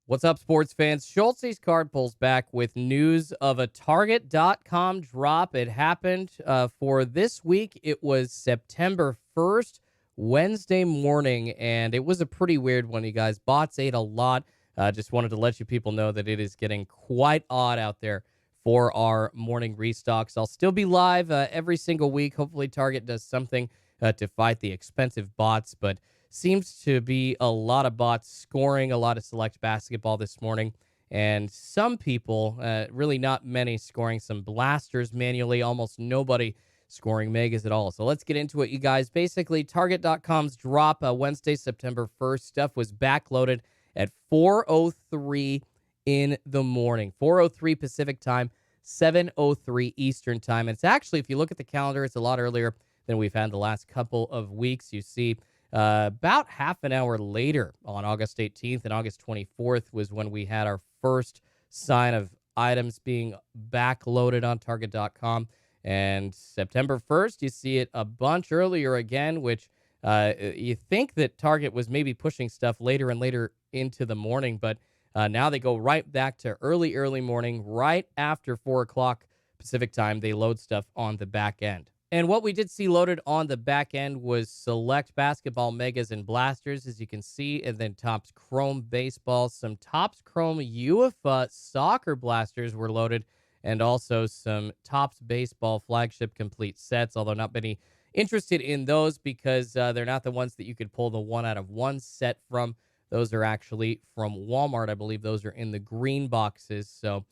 What's up, sports fans? Schultz's Card pulls back with news of a Target.com drop. It happened for this week. It was September 1st, Wednesday morning, and it was a pretty weird one, you guys. Bots ate a lot. Just wanted to let you people know that it is getting quite odd out there for our morning restocks. I'll still be live every single week. Hopefully, Target does something to fight the expensive bots, but seems to be a lot of bots scoring a lot of select basketball this morning. And some people, really not many, scoring some blasters manually. Almost nobody scoring megas at all. So let's get into it, you guys. Basically, Target.com's drop Wednesday, September 1st. Stuff was backloaded at 4:03 in the morning. 4:03 Pacific time, 7:03 Eastern time. And it's actually, if you look at the calendar, it's a lot earlier than we've had the last couple of weeks. You see, about half an hour later on August 18th and August 24th was when we had our first sign of items being backloaded on Target.com. And September 1st, you see it a bunch earlier again, which you think that Target was maybe pushing stuff later and later into the morning, but now they go right back to early morning, right after 4 o'clock Pacific time. They load stuff on the back end. And what we did see loaded on the back end was select basketball megas and blasters, as you can see, and then Topps Chrome baseball. Some Topps Chrome UFA soccer blasters were loaded, and also some Topps baseball flagship complete sets, although not many interested in those because they're not the ones that you could pull the one out of one set from. Those are actually from Walmart. I believe those are in the green boxes. So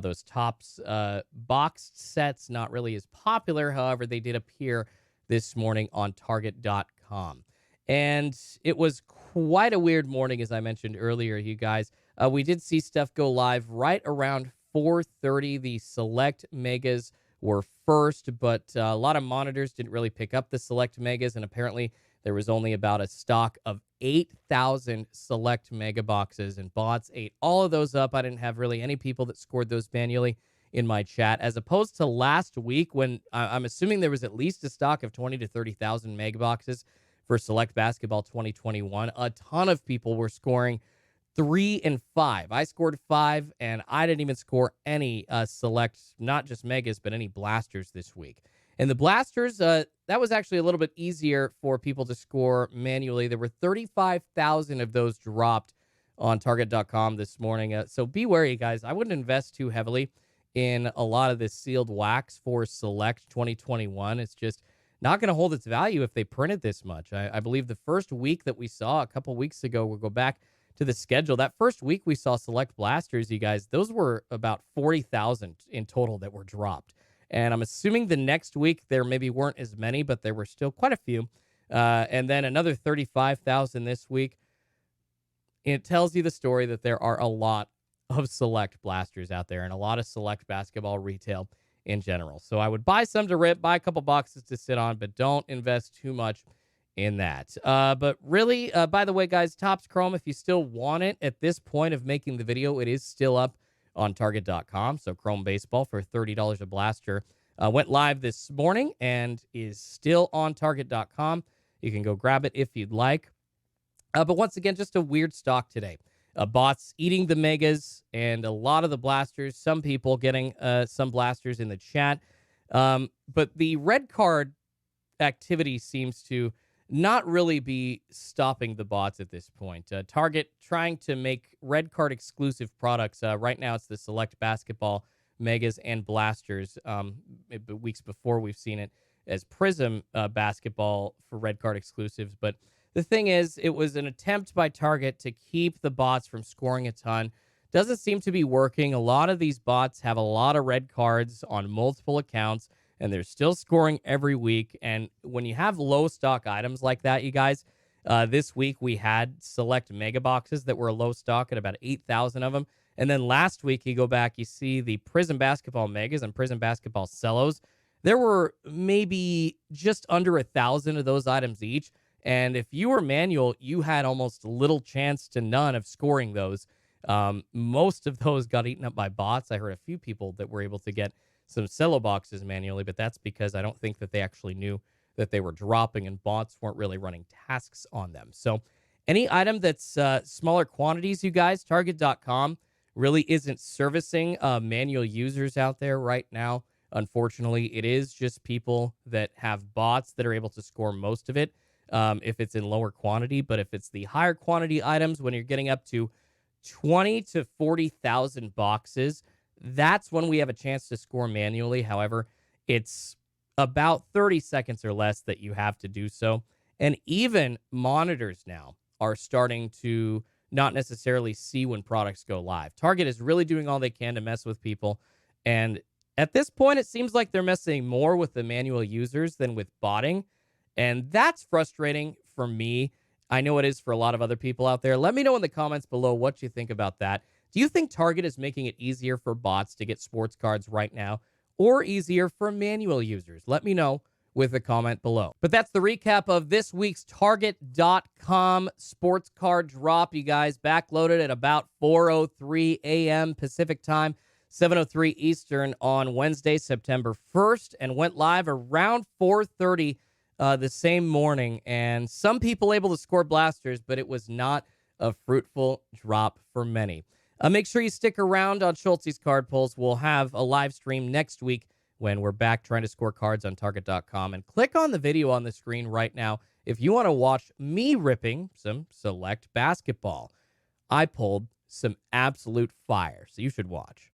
those Topps boxed sets, not really as popular. However, they did appear this morning on Target.com. And it was quite a weird morning, as I mentioned earlier, you guys. We did see stuff go live right around 4:30. The select megas were first, but a lot of monitors didn't really pick up the select megas, and apparently there was only about a stock of 8,000 select mega boxes, and bots ate all of those up. I didn't have really any people that scored those manually in my chat, as opposed to last week when I'm assuming there was at least a stock of 20 to 30,000 mega boxes for Select Basketball 2021. A ton of people were scoring 3 and 5. I scored 5, and I didn't even score any select, not just megas, but any blasters this week. And the blasters, that was actually a little bit easier for people to score manually. There were 35,000 of those dropped on Target.com this morning. So be wary, guys. I wouldn't invest too heavily in a lot of this sealed wax for Select 2021. It's just not going to hold its value if they printed this much. I believe the first week that we saw a couple weeks ago, we'll go back to the schedule. That first week we saw select blasters, you guys, those were about 40,000 in total that were dropped. And I'm assuming the next week there maybe weren't as many, but there were still quite a few. And then another 35,000 this week. It tells you the story that there are a lot of select blasters out there and a lot of select basketball retail in general. So I would buy some to rip, buy a couple boxes to sit on, but don't invest too much in that. But really, by the way, guys, Topps Chrome, if you still want it at this point of making the video, it is still up on Target.com. So Chrome Baseball for $30 a blaster went live this morning and is still on Target.com. You can go grab it if you'd like. But once again, just a weird stock today. Bots eating the megas and a lot of the blasters. Some people getting some blasters in the chat. But the red card activity seems to not really be stopping the bots at this point. Target trying to make red card exclusive products. Right now, it's the select basketball megas and blasters. Weeks before, we've seen it as Prism basketball for red card exclusives. But the thing is, it was an attempt by Target to keep the bots from scoring a ton. Doesn't seem to be working. A lot of these bots have a lot of red cards on multiple accounts, and they're still scoring every week. And when you have low stock items like that, you guys, this week we had select mega boxes that were low stock at about 8,000 of them. And then last week, you go back, you see the Prism Basketball Megas and Prism Basketball Cellos. There were maybe just under 1,000 of those items each. And if you were manual, you had almost little chance to none of scoring those. Most of those got eaten up by bots. I heard a few people that were able to get some cello boxes manually, but that's because I don't think that they actually knew that they were dropping and bots weren't really running tasks on them. So Any item that's smaller quantities, you guys, Target.com really isn't servicing manual users out there right now. Unfortunately, it is just people that have bots that are able to score most of it if it's in lower quantity. But if it's the higher quantity items, when you're getting up to 20 to 40,000 boxes, that's when we have a chance to score manually. However, it's about 30 seconds or less that you have to do so. And even monitors now are starting to not necessarily see when products go live. Target is really doing all they can to mess with people. And at this point, it seems like they're messing more with the manual users than with botting. And that's frustrating for me. I know it is for a lot of other people out there. Let me know in the comments below what you think about that. Do you think Target is making it easier for bots to get sports cards right now or easier for manual users? Let me know with a comment below. But that's the recap of this week's Target.com sports card drop. You guys, backloaded at about 4:03 a.m. Pacific time, 7:03 Eastern on Wednesday, September 1st, and went live around 4:30 the same morning. And some people able to score blasters, but it was not a fruitful drop for many. Make sure you stick around on Schultz's Card Pulls. We'll have a live stream next week when we're back trying to score cards on Target.com. And click on the video on the screen right now if you want to watch me ripping some select basketball. I pulled some absolute fire, so you should watch.